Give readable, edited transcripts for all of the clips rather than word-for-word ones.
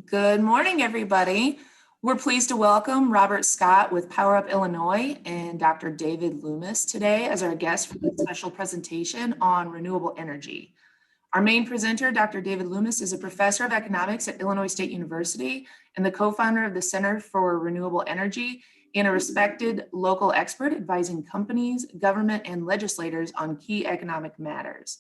Good morning, everybody. We're pleased to welcome Robert Scott with Power Up Illinois and Dr. David Loomis today as our guest for this special presentation on renewable energy. Our main presenter, Dr. David Loomis, is a professor of economics at Illinois State University and the co-founder of the Center for Renewable Energy and a respected local expert advising companies, government, and legislators on key economic matters.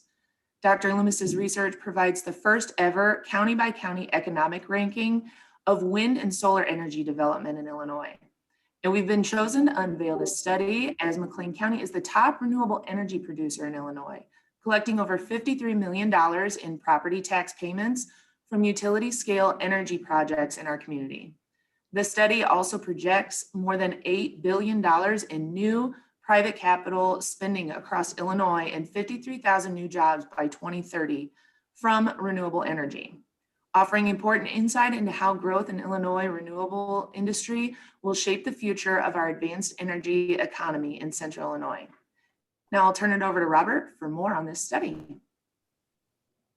Dr. Loomis's research provides the first ever county by county economic ranking of wind and solar energy development in Illinois. And we've been chosen to unveil this study as McLean County is the top renewable energy producer in Illinois, collecting over $53 million in property tax payments from utility scale energy projects in our community. The study also projects more than $8 billion in new private capital spending across Illinois and 53,000 new jobs by 2030 from renewable energy, offering important insight into how growth in Illinois renewable industry will shape the future of our advanced energy economy in Central Illinois. Now I'll turn it over to Robert for more on this study.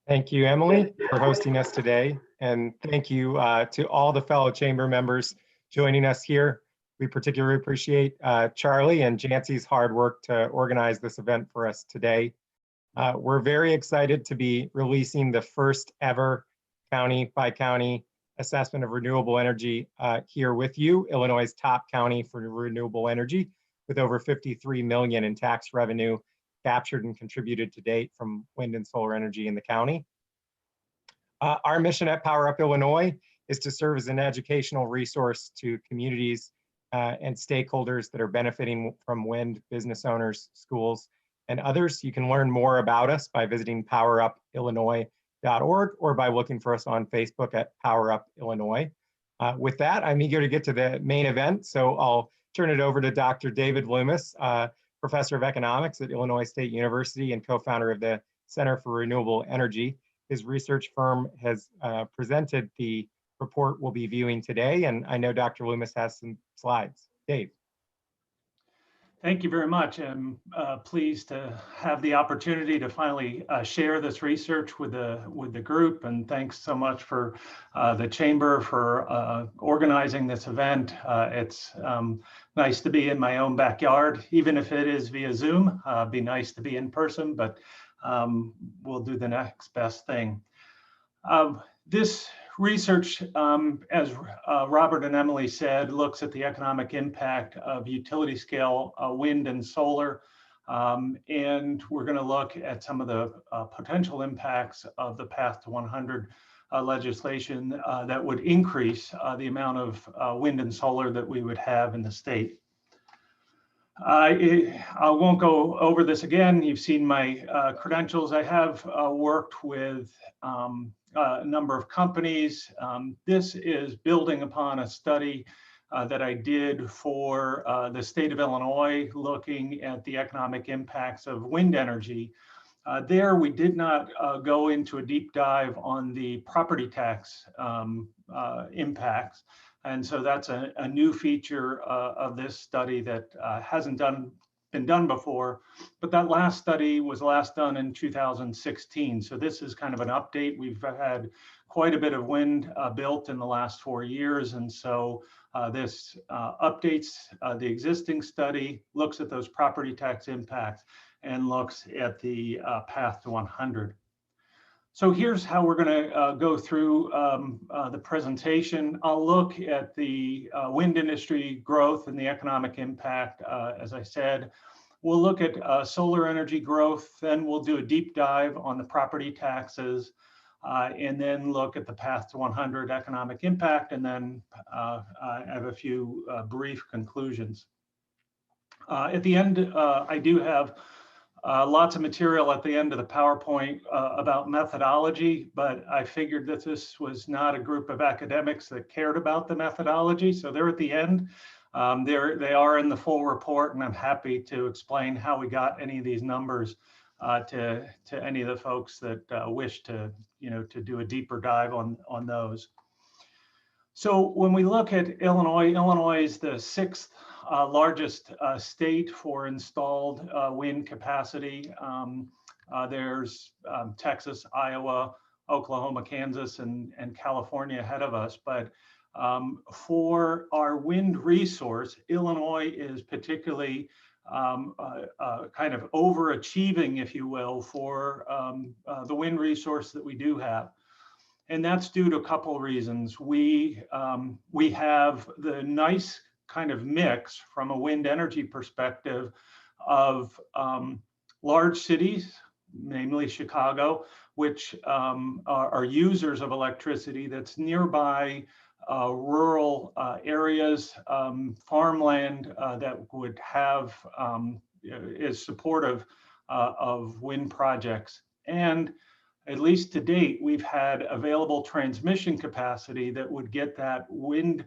Thank you, Emily, for hosting us today. And thank you to all the fellow chamber members joining us here. We particularly appreciate Charlie and Jancy's hard work to organize this event for us today. We're very excited to be releasing the first ever county by county assessment of renewable energy here with you, Illinois' top county for renewable energy, with over 53 million in tax revenue captured and contributed to date from wind and solar energy in the county. Our mission at Power Up Illinois is to serve as an educational resource to communities and stakeholders that are benefiting from wind, business owners, schools, and others. You can learn more about us by visiting powerupillinois.org or by looking for us on Facebook at Power Up Illinois. With that, I'm eager to get to the main event, so I'll turn it over to Dr. David Loomis, Professor of Economics at Illinois State University and co-founder of the Center for Renewable Energy. His research firm has presented the report we'll be viewing today, and I know Dr. Loomis has some slides. Dave. Thank you very much. I'm pleased to have the opportunity to finally share this research with the group, and thanks so much for the Chamber for organizing this event. It's nice to be in my own backyard, even if it is via Zoom. It'd be nice to be in person, but we'll do the next best thing. This research, as Robert and Emily said, looks at the economic impact of utility scale wind and solar. And we're going to look at some of the potential impacts of the Path to 100 legislation that would increase the amount of wind and solar that we would have in the state. I won't go over this again. You've seen my credentials. I have worked with a number of companies. This is building upon a study that I did for the state of Illinois, looking at the economic impacts of wind energy. There, we did not go into a deep dive on the property tax impacts. And so that's a new feature of this study that hasn't been done before, but that last study was last done in 2016. So this is kind of an update. We've had quite a bit of wind built in the last 4 years. And so this updates the existing study, looks at those property tax impacts, and looks at the Path to 100. So here's how we're going to go through the presentation. I'll look at the wind industry growth and the economic impact. As I said, we'll look at solar energy growth, then we'll do a deep dive on the property taxes, and then look at the Path to 100 economic impact, and then I have a few brief conclusions. At the end, I do have lots of material at the end of the PowerPoint about methodology, but I figured that this was not a group of academics that cared about the methodology, so they're at the end. They are in the full report, and I'm happy to explain how we got any of these numbers to any of the folks that wish to, to do a deeper dive on those. So when we look at Illinois, Illinois is the sixth largest state for installed wind capacity. There's Texas, Iowa, Oklahoma, Kansas, and California ahead of us. But for our wind resource, Illinois is particularly kind of overachieving, if you will, for the wind resource that we do have. And that's due to a couple of reasons. We have the nice kind of mix from a wind energy perspective of large cities, namely Chicago, which are users of electricity that's nearby rural areas, farmland that would have, is supportive of wind projects. And at least to date, we've had available transmission capacity that would get that wind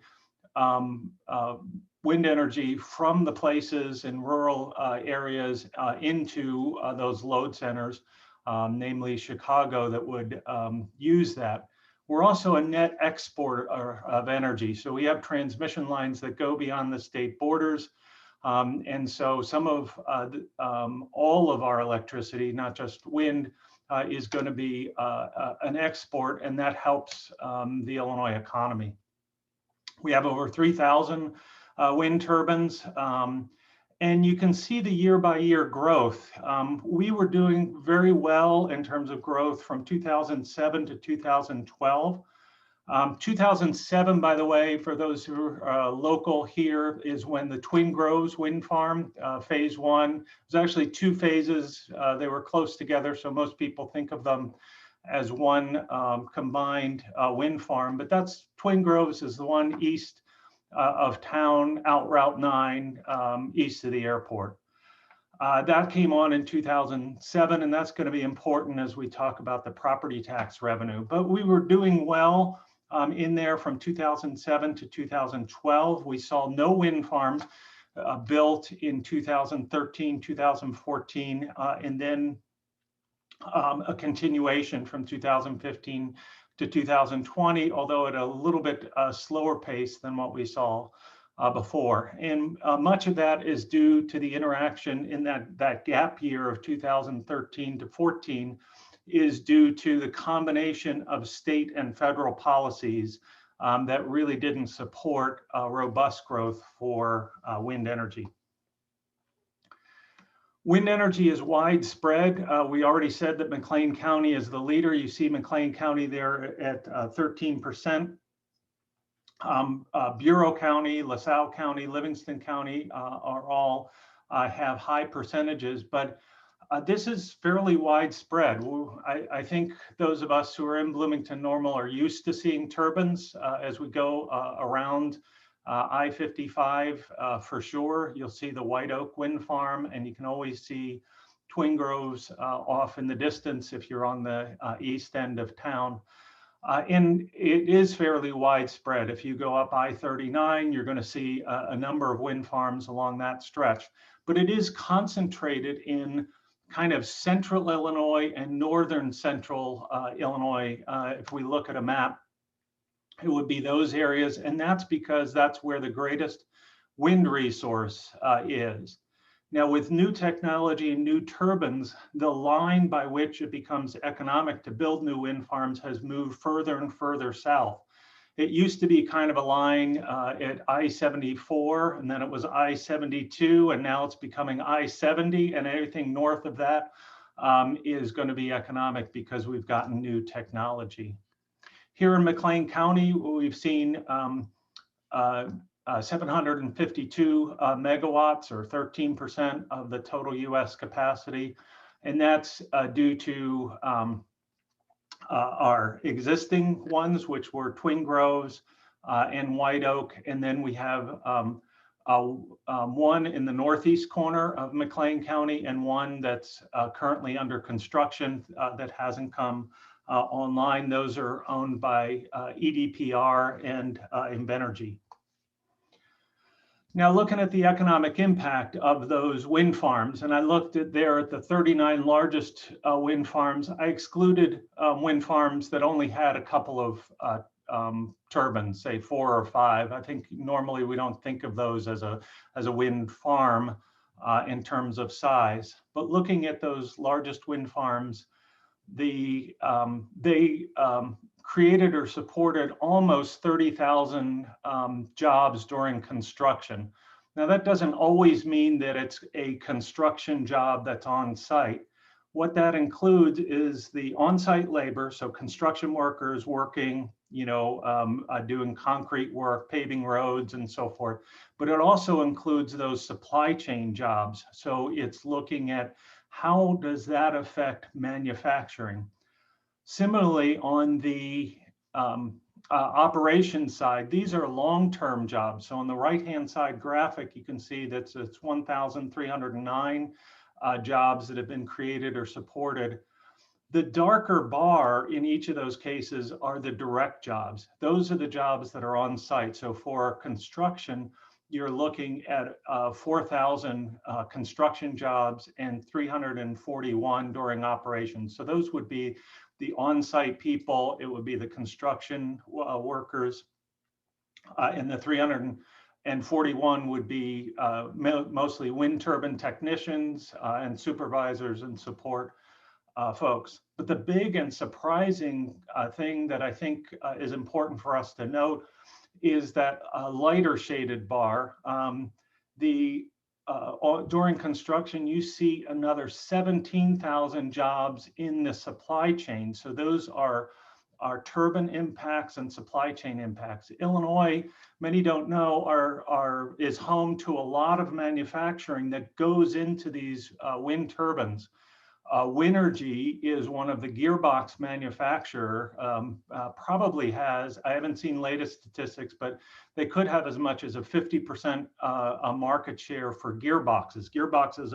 energy from the places in rural areas into those load centers, namely Chicago, that would use that. We're also a net exporter of energy. So we have transmission lines that go beyond the state borders. And so some of all of our electricity, not just wind, is going to be an export, and that helps the Illinois economy. We have over 3,000 wind turbines, and you can see the year-by-year growth. We were doing very well in terms of growth from 2007 to 2012. 2007, by the way, for those who are local here, is when the Twin Groves wind farm, phase one, was actually two phases. They were close together, so most people think of them as one combined wind farm, but that's Twin Groves is the one east of town, out Route 9, east of the airport. That came on in 2007, and that's going to be important as we talk about the property tax revenue. But we were doing well in there from 2007 to 2012. We saw no wind farms built in 2013, 2014, and then a continuation from 2015 to 2020, although at a little bit slower pace than what we saw before. And much of that is due to the interaction in that gap year of 2013 to 14 is due to the combination of state and federal policies that really didn't support robust growth for wind energy. Wind energy is widespread. We already said that McLean County is the leader. You see McLean County there at 13%. Bureau County, LaSalle County, Livingston County are all have high percentages, but this is fairly widespread. I think those of us who are in Bloomington Normal are used to seeing turbines as we go around I-55 for sure. You'll see the White Oak Wind Farm, and you can always see Twin Groves off in the distance if you're on the east end of town. And it is fairly widespread. If you go up I-39, you're going to see a number of wind farms along that stretch. But it is concentrated in kind of central Illinois and northern central Illinois. If we look at a map, it would be those areas, and that's because that's where the greatest wind resource is. Now, with new technology and new turbines, the line by which it becomes economic to build new wind farms has moved further and further south. It used to be kind of a line at I-74, and then it was I-72, and now it's becoming I-70, and everything north of that is going to be economic because we've gotten new technology. Here in McLean County, we've seen 752 megawatts, or 13% of the total US capacity. And that's due to our existing ones, which were Twin Groves and White Oak. And then we have one in the northeast corner of McLean County and one that's currently under construction that hasn't come online. Those are owned by EDPR and Invenergy. Now, looking at the economic impact of those wind farms, and I looked at there at the 39 largest wind farms. I excluded wind farms that only had a couple of turbines, say 4 or 5. I think normally we don't think of those as a wind farm in terms of size. But looking at those largest wind farms, they created or supported almost 30,000 jobs during construction. Now, that doesn't always mean that it's a construction job that's on site. What that includes is the on-site labor, so construction workers working, doing concrete work, paving roads and so forth, but it also includes those supply chain jobs. So it's looking at how does that affect manufacturing. Similarly, on the operations side, these are long-term jobs. So on the right-hand side graphic, you can see that it's 1,309 jobs that have been created or supported. The darker bar in each of those cases are the direct jobs. Those are the jobs that are on site. So for construction, you're looking at 4,000 construction jobs and 341 during operations. So those would be the on-site people, it would be the construction workers, and the 341 would be mostly wind turbine technicians and supervisors and support folks. But the big and surprising thing that I think is important for us to note is that lighter shaded bar. During construction, you see another 17,000 jobs in the supply chain. So those are turbine impacts and supply chain impacts. Illinois, many don't know, is home to a lot of manufacturing that goes into these wind turbines. Winergy is one of the gearbox manufacturer, probably has, I haven't seen latest statistics, but they could have as much as a 50% market share for gearboxes. Gearboxes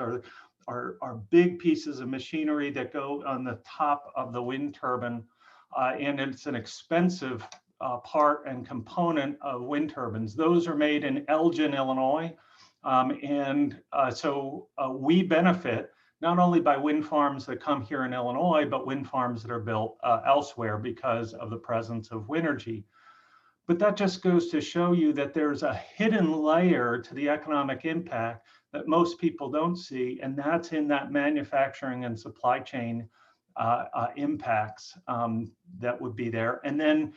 are big pieces of machinery that go on the top of the wind turbine, and it's an expensive part and component of wind turbines. Those are made in Elgin, Illinois, so we benefit not only by wind farms that come here in Illinois, but wind farms that are built elsewhere because of the presence of Winergy. But that just goes to show you that there's a hidden layer to the economic impact that most people don't see, and that's in that manufacturing and supply chain impacts that would be there. And then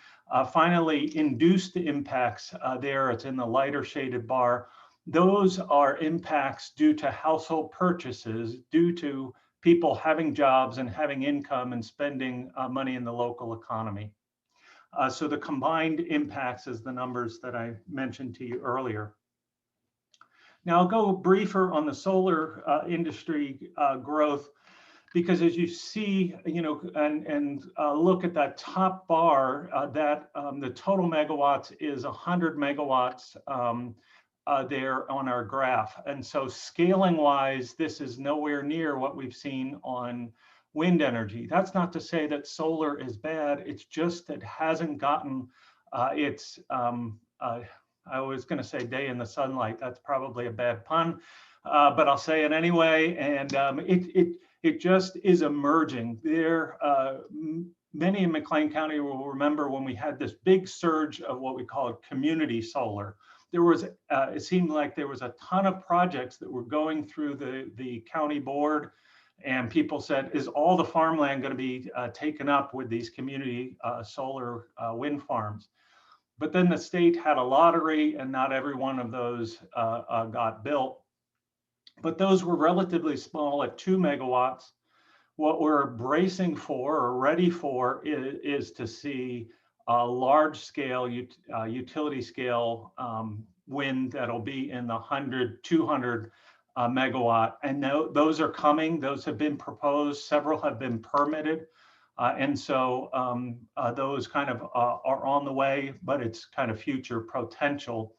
finally, induced impacts there, it's in the lighter shaded bar. Those are impacts due to household purchases, due to people having jobs and having income and spending money in the local economy. So the combined impacts is the numbers that I mentioned to you earlier. Now I'll go briefer on the solar industry growth, because as you see, and look at that top bar, the total megawatts is 100 megawatts there on our graph. And so scaling wise, this is nowhere near what we've seen on wind energy. That's not to say that solar is bad. It's just that it hasn't gotten I was going to say day in the sunlight. That's probably a bad pun, but I'll say it anyway. And it just is emerging. Many in McLean County will remember when we had this big surge of what we call community solar. There was, it seemed like there was a ton of projects that were going through the county board, and people said, is all the farmland going to be taken up with these community solar wind farms? But then the state had a lottery and not every one of those got built. But those were relatively small at 2 megawatts. What we're bracing for or ready for is to see a large scale, utility scale wind that'll be in the 100, 200 megawatt. And those are coming, those have been proposed, several have been permitted. And so those kind of are on the way, but it's kind of future potential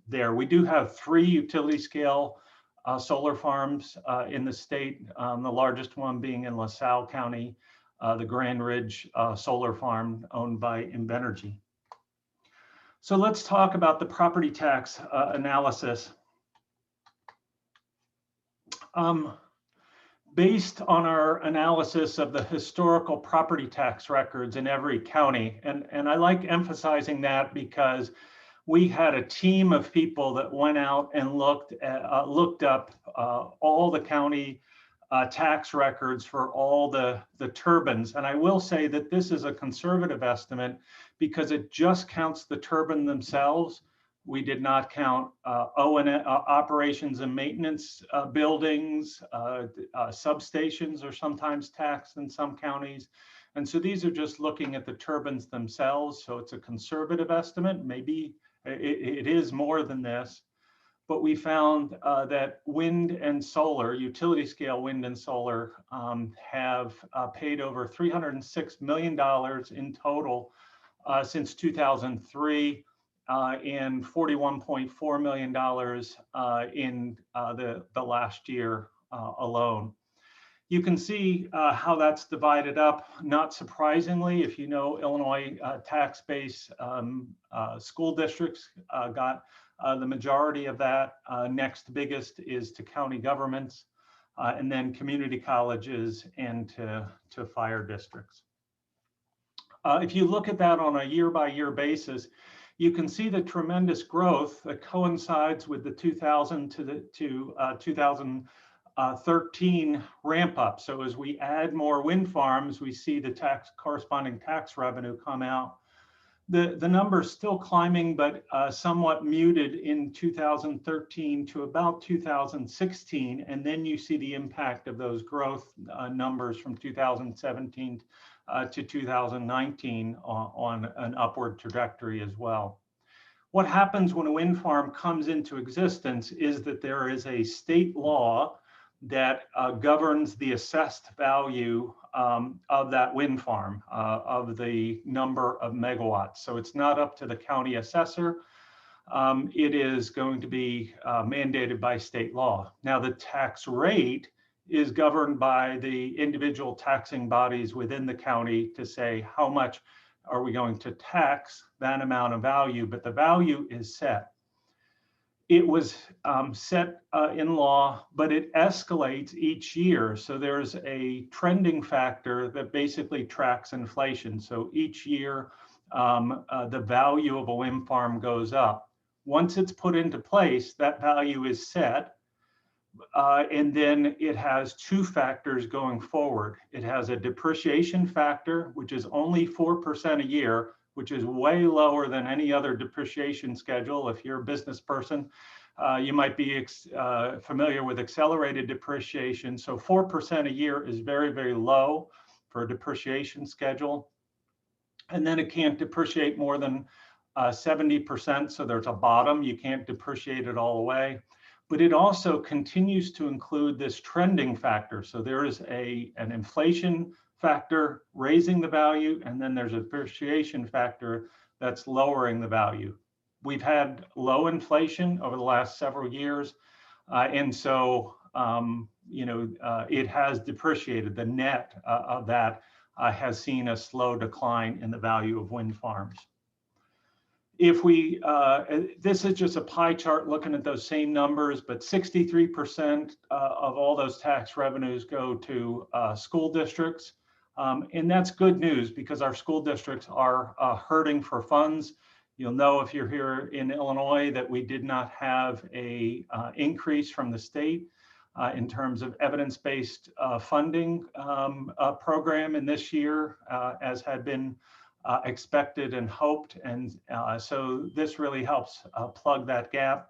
there. We do have 3 utility scale solar farms in the state, the largest one being in LaSalle County, the Grand Ridge solar farm owned by Invenergy. So let's talk about the property tax analysis. Based on our analysis of the historical property tax records in every county, and I like emphasizing that because we had a team of people that went out and looked up all the county tax records for all the turbines. And I will say that this is a conservative estimate because it just counts the turbine themselves. We did not count operations and maintenance buildings. Substations are sometimes taxed in some counties. And so these are just looking at the turbines themselves. So it's a conservative estimate. Maybe it is more than this. But we found that wind and solar, utility scale wind and solar, have paid over $306 million in total since 2003 and $41.4 million in the last year alone. You can see how that's divided up. Not surprisingly, if you know Illinois tax base, school districts got the majority of that. Next biggest is to county governments, and then community colleges and to fire districts. If you look at that on a year-by-year basis, you can see the tremendous growth that coincides with the 2000 to 2013 ramp up. So as we add more wind farms, we see the corresponding tax revenue come out. The number's still climbing, but somewhat muted in 2013 to about 2016. And then you see the impact of those growth numbers from 2017 to 2019 on an upward trajectory as well. What happens when a wind farm comes into existence is that there is a state law that governs the assessed value of that wind farm, of the number of megawatts. So it's not up to the county assessor. It is going to be mandated by state law. Now, the tax rate is governed by the individual taxing bodies within the county to say how much are we going to tax that amount of value, but the value is set. It was set in law, but it escalates each year. So there's a trending factor that basically tracks inflation. So each year, the value of a wind farm goes up. Once it's put into place, that value is set. And then it has two factors going forward. It has a depreciation factor, which is only 4% a year, which is way lower than any other depreciation schedule. If you're a business person, you might be familiar with accelerated depreciation. So 4% a year is very, very low for a depreciation schedule. And then it can't depreciate more than 70%. So there's a bottom. You can't depreciate it all away. But it also continues to include this trending factor. So there is an inflation factor raising the value, and then there's a depreciation factor that's lowering the value. We've had low inflation over the last several years, and so it has depreciated. The net of that has seen a slow decline in the value of wind farms. If we, this is just a pie chart looking at those same numbers, but 63% of all those tax revenues go to school districts. And that's good news because our school districts are hurting for funds. You'll know if you're here in Illinois that we did not have a increase from the state in terms of evidence-based funding program in this year, as had been expected and hoped. And so this really helps plug that gap.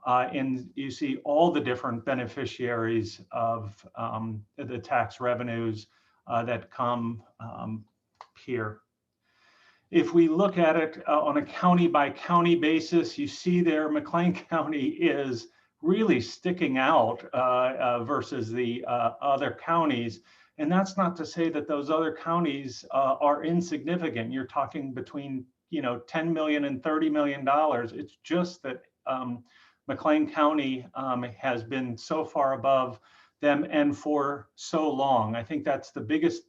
And you see all the different beneficiaries of the tax revenues that come here. If we look at it on a county by county basis, you see there McLean County is really sticking out versus the other counties. And that's not to say that those other counties are insignificant. You're talking between $10 million and $30 million. It's just that McLean County has been so far above them and for so long. I think that's the biggest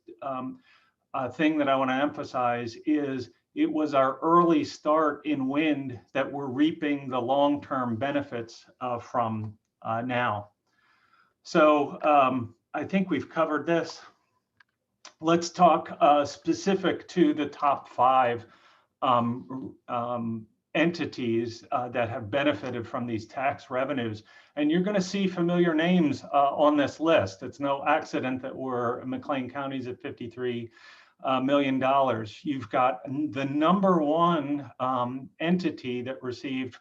thing that I want to emphasize is it was our early start in wind that we're reaping the long-term benefits from now. So I think we've covered this. Let's talk specific to the top 5 entities that have benefited from these tax revenues. And you're going to see familiar names on this list. It's no accident that we're McLean County's at $53 million. You've got the number one entity that received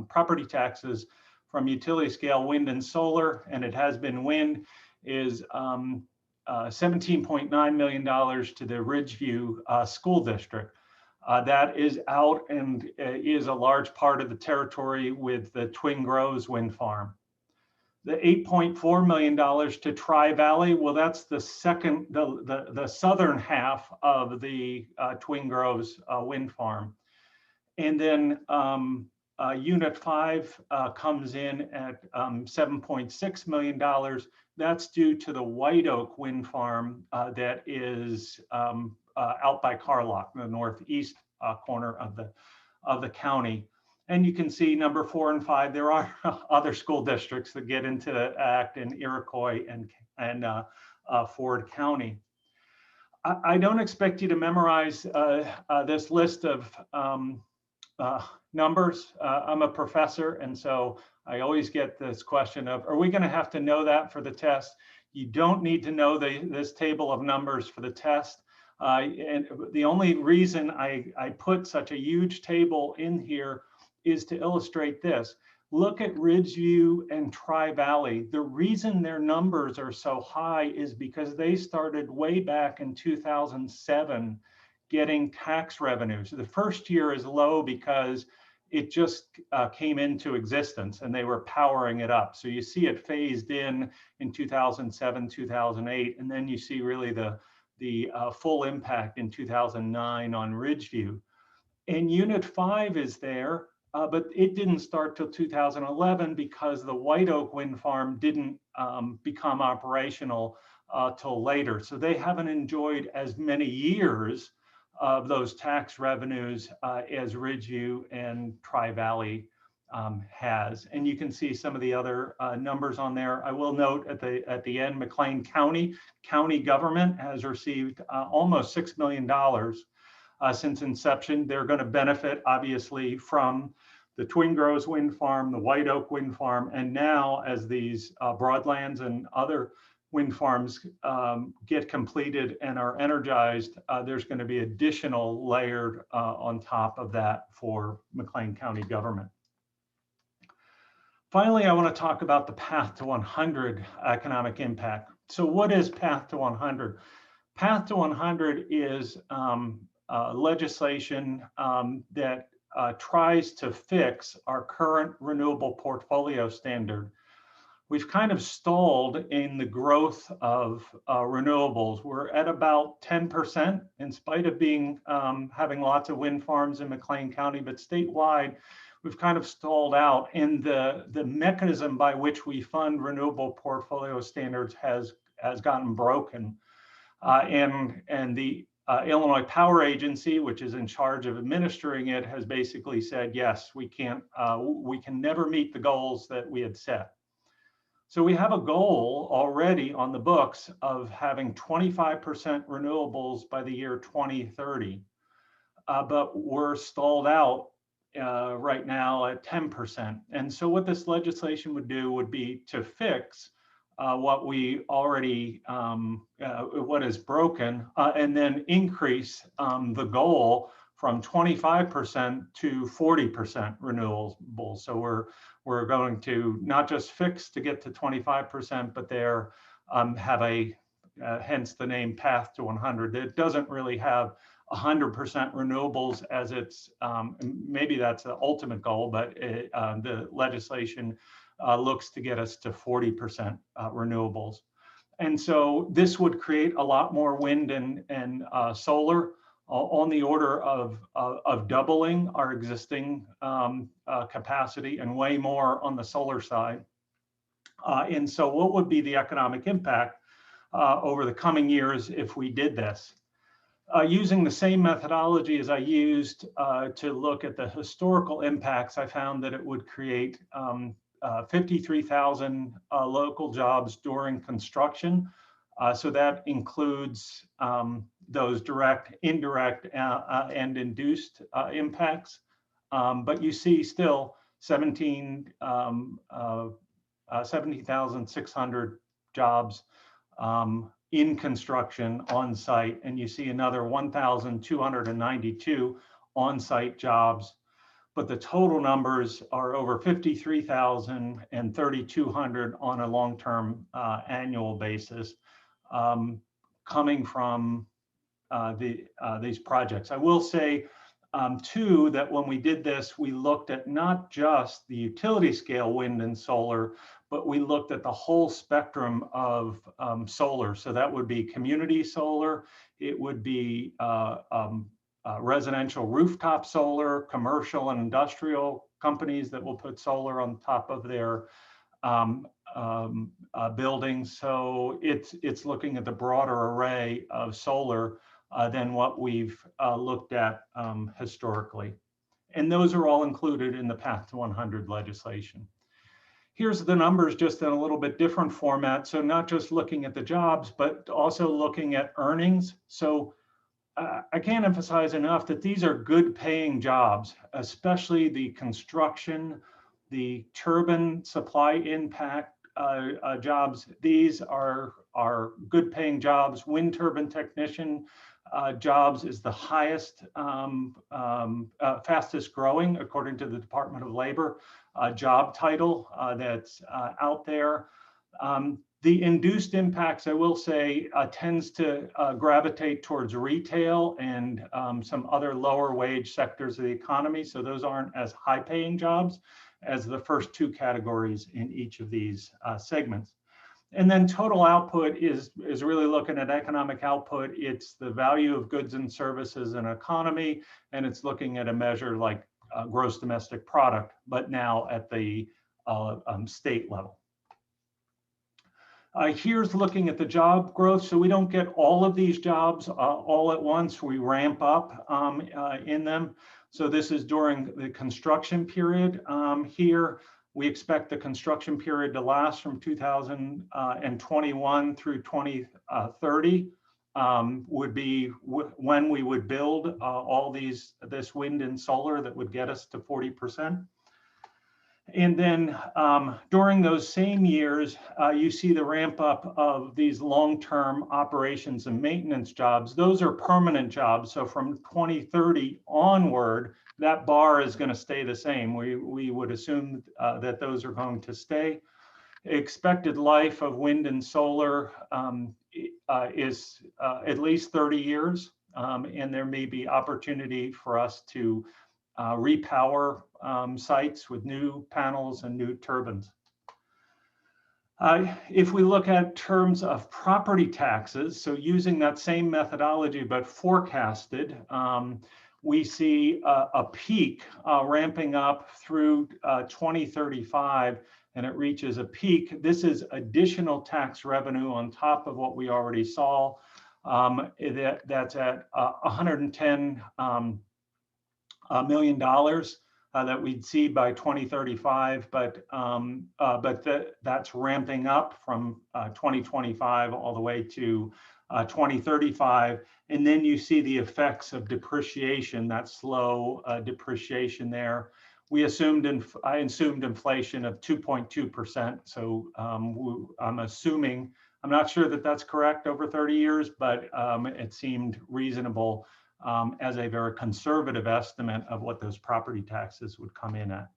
property taxes from utility scale wind and solar, and it has been wind, is $17.9 million to the Ridgeview School District. That is out and is a large part of the territory with the Twin Groves wind farm. The $8.4 million to Tri-Valley, well, that's the second, the southern half of the Twin Groves wind farm. And then Unit 5 comes in at $7.6 million. That's due to the White Oak wind farm that is out by Carlock, the northeast corner of the county. And you can see number 4 and 5, there are other school districts that get into the act in Iroquois and Ford County. I don't expect you to memorize this list of numbers. I'm a professor, and so I always get this question of, are we going to have to know that for the test? You don't need to know this table of numbers for the test. And the only reason I put such a huge table in here is to illustrate this. Look at Ridgeview and Tri-Valley. The reason their numbers are so high is because they started way back in 2007 getting tax revenues. The first year is low because it just came into existence and they were powering it up. So you see it phased in 2007, 2008, and then you see really the full impact in 2009 on Ridgeview. And Unit 5 is there, but it didn't start till 2011 because the White Oak wind farm didn't become operational till later. So they haven't enjoyed as many years of those tax revenues as Ridgeview and Tri-Valley has. And you can see some of the other numbers on there. I will note at the end, McLean County government has received almost $6 million since inception. They're going to benefit obviously from the Twin Groves wind farm, the White Oak wind farm, and now as these Broadlands and other wind farms get completed and are energized, there's going to be additional layered on top of that for McLean County government. Finally, I want to talk about the Path to 100 economic impact. So what is Path to 100? Path to 100 is legislation that tries to fix our current renewable portfolio standard. We've kind of stalled in the growth of renewables. We're at about 10% in spite of being having lots of wind farms in McLean County, but statewide, we've kind of stalled out. And the mechanism by which we fund renewable portfolio standards has gotten broken. And the Illinois Power Agency, which is in charge of administering it, has basically said, yes, we can never meet the goals that we had set. So we have a goal already on the books of having 25% renewables by the year 2030, but we're stalled out right now at 10%. And so what this legislation would do would be to fix what we already, what is broken, and then increase the goal from 25% to 40% renewables. So we're going to not just fix to get to 25%, but there have hence the name Path to 100. It doesn't really have 100% renewables as its, maybe that's the ultimate goal, but the legislation looks to get us to 40% renewables. And so this would create a lot more wind and solar, on the order of doubling our existing capacity and way more on the solar side. And so what would be the economic impact over the coming years if we did this? Using the same methodology as I used to look at the historical impacts, I found that it would create 53,000 local jobs during construction. So that includes those direct, indirect, and induced impacts but you see still 17,600 jobs in construction on site, and you see another 1,292 on site jobs. But the total numbers are over 53,000 and 3,200 on a long-term annual basis, coming from these projects. I will say too, that when we did this, we looked at not just the utility scale wind and solar, but we looked at the whole spectrum of solar. So that would be community solar, it would be residential rooftop solar, commercial and industrial companies that will put solar on top of their buildings. So it's looking at the broader array of solar than what we've looked at historically. And those are all included in the Path to 100 legislation. Here's the numbers just in a little bit different format. So not just looking at the jobs, but also looking at earnings. So I can't emphasize enough that these are good paying jobs, especially the construction, the turbine supply impact jobs. These are good paying jobs. Wind turbine technician jobs is the highest, fastest growing, according to the Department of Labor, job title that's out there. The induced impacts, I will say, tends to gravitate towards retail and some other lower wage sectors of the economy. So those aren't as high paying jobs as the first two categories in each of these segments. And then total output is really looking at economic output. It's the value of goods and services in an economy, and it's looking at a measure like gross domestic product, but now at the state level. Here's looking at the job growth. So we don't get all of these jobs all at once. We ramp up in them. So this is during the construction period here. We expect the construction period to last from 2021 through 2030 would be when we would build all this wind and solar that would get us to 40%. And then during those same years, you see the ramp up of these long-term operations and maintenance jobs. Those are permanent jobs. So from 2030 onward, that bar is going to stay the same. We would assume that those are going to stay. Expected life of wind and solar is at least 30 years. And there may be opportunity for us to repower sites with new panels and new turbines. If we look at terms of property taxes, so using that same methodology but forecasted, we see a peak ramping up through 2035, and it reaches a peak. This is additional tax revenue on top of what we already saw. That's at $110 million that we'd see by 2035, but that's ramping up from 2025 all the way to 2035. And then you see the effects of depreciation, that slow depreciation there. I assumed inflation of 2.2%. So I'm assuming, I'm not sure that that's correct over 30 years, but it seemed reasonable as a very conservative estimate of what those property taxes would come in at.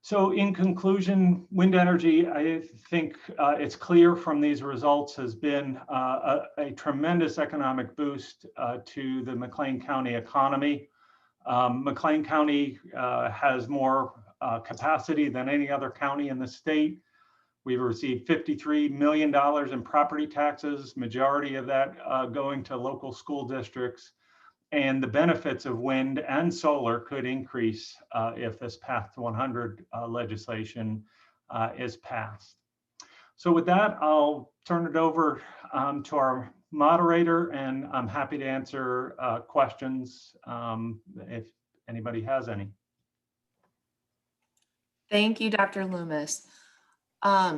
So in conclusion, wind energy, I think it's clear from these results, has been a tremendous economic boost to the McLean County economy. McLean County has more capacity than any other county in the state. We've received $53 million in property taxes, majority of that going to local school districts. And the benefits of wind and solar could increase if this Path to 100 legislation is passed. So with that, I'll turn it over to our moderator, and I'm happy to answer questions if anybody has any. Thank you, Dr. Loomis.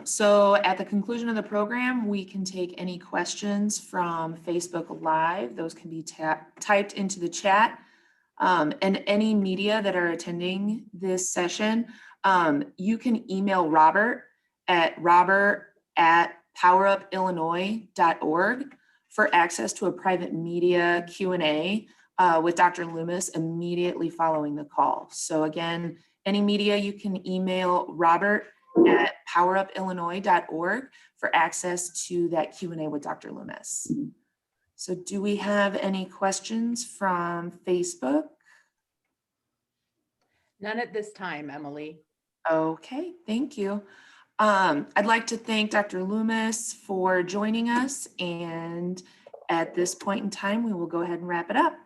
So at the conclusion of the program, we can take any questions from Facebook Live. Those can be typed into the chat. And any media that are attending this session, you can email Robert at powerupillinois.org for access to a private media Q&A with Dr. Loomis immediately following the call. So again, any media, you can email Robert at powerupillinois.org for access to that Q&A with Dr. Loomis. So do we have any questions from Facebook? None at this time, Emily. Okay, thank you. I'd like to thank Dr. Loomis for joining us, and at this point in time, we will go ahead and wrap it up.